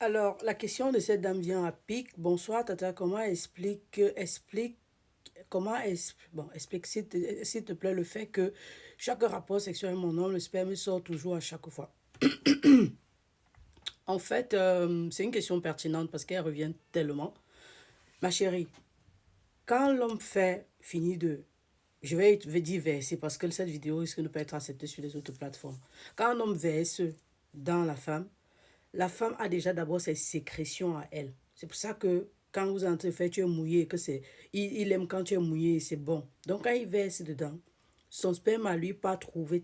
Alors, la question de cette dame vient à pic. Bonsoir, Tata. Explique s'il te plaît le fait que chaque rapport sexuel avec mon homme, le sperme sort toujours à chaque fois. En fait, c'est une question pertinente parce qu'elle revient tellement. Ma chérie, quand l'homme fait, finit de... Je vais dire verser parce que cette vidéo risque de ne pas être acceptée sur les autres plateformes. Quand un homme verse dans la femme a déjà d'abord ses sécrétions à elle. C'est pour ça que quand vous entrez faire, tu es mouillé, que c'est, il aime quand tu es mouillé, c'est bon. Donc quand il verse dedans, son sperme à lui pas trouver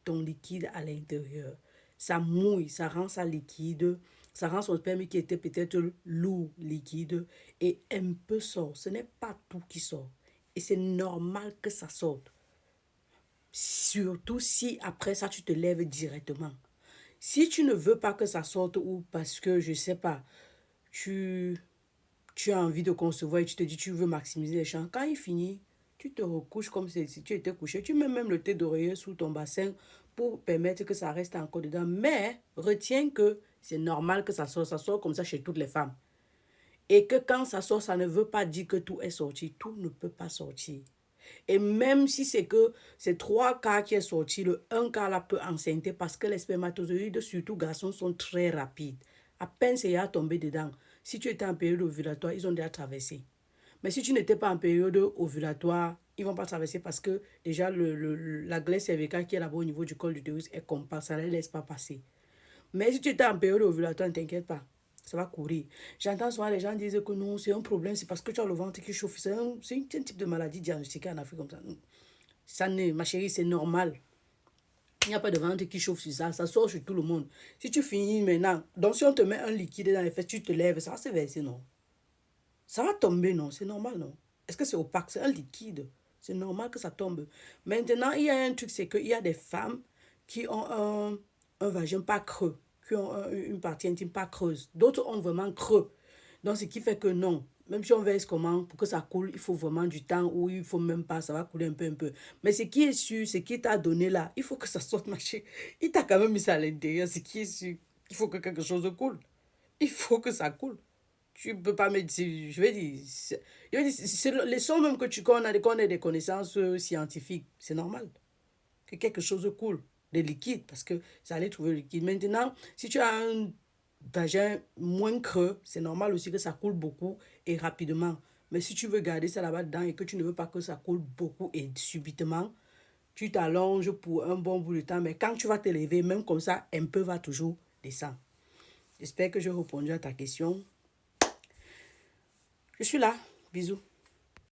ton liquide à l'intérieur. Ça mouille, ça rend ça liquide, ça rend son sperme qui était peut-être lourd, liquide, et un peu sort. Ce n'est pas tout qui sort. Et c'est normal que ça sorte. Surtout si après ça, tu te lèves directement. Si tu ne veux pas que ça sorte ou parce que, je sais pas, tu, tu as envie de concevoir et tu te dis tu veux maximiser les chances, quand il finit, tu te recouches comme si tu étais couché. Tu mets même le thé d'oreiller sous ton bassin pour permettre que ça reste encore dedans. Mais retiens que c'est normal que ça sort comme ça chez toutes les femmes. Et que quand ça sort, ça ne veut pas dire que tout est sorti. Tout ne peut pas sortir. Et même si c'est que c'est 3 quarts qui est sorti, le 1 quart là peut enceinte parce que les spermatozoïdes, surtout garçons, sont très rapides. À peine c'est à tomber dedans. Si tu étais en période ovulatoire, ils ont déjà traversé. Mais si tu n'étais pas en période ovulatoire, ils ne vont pas traverser parce que déjà la glaise cervicale qui est là-bas au niveau du col de l'utérus est compacte, ça ne les laisse pas passer. Mais si tu étais en période ovulatoire, ne t'inquiète pas, ça va courir. J'entends souvent les gens dire que non, c'est un problème, c'est parce que tu as le ventre qui chauffe. C'est un type de maladie diagnostiquée en Afrique comme ça. Ça n'est, ma chérie, c'est normal. Il n'y a pas de ventre qui chauffe sur ça, ça sort sur tout le monde. Si tu finis maintenant, donc si on te met un liquide dans les fesses, tu te lèves, ça va se verser, non? Ça va tomber, non? C'est normal, non? Est-ce que c'est opaque? C'est un liquide. C'est normal que ça tombe. Maintenant, il y a un truc, c'est qu'il y a des femmes qui ont un vagin pas creux, qui ont une partie intime pas creuse. D'autres ont vraiment creux. Donc, ce qui fait que non. Même si on verse comment, pour que ça coule, il faut vraiment du temps ou il faut même pas, ça va couler un peu, un peu. Mais ce qui est sûr, ce qu'il t'a donné là, il faut que ça sorte, ma chérie. Il t'a quand même mis ça à l'intérieur, ce qui est sûr. Il faut que quelque chose coule. Il faut que ça coule. Tu ne peux pas me dire, je vais dire, c'est les sons même que qu'on ait des connaissances scientifiques, c'est normal que quelque chose coule, des liquides, parce que ça allait trouver le liquide. Maintenant, si tu as un vagin moins creux, c'est normal aussi que ça coule beaucoup et rapidement. Mais si tu veux garder ça là-bas dedans et que tu ne veux pas que ça coule beaucoup et subitement, tu t'allonges pour un bon bout de temps. Mais quand tu vas te lever, même comme ça, un peu va toujours descendre. J'espère que j'ai répondu à ta question. Je suis là. Bisous.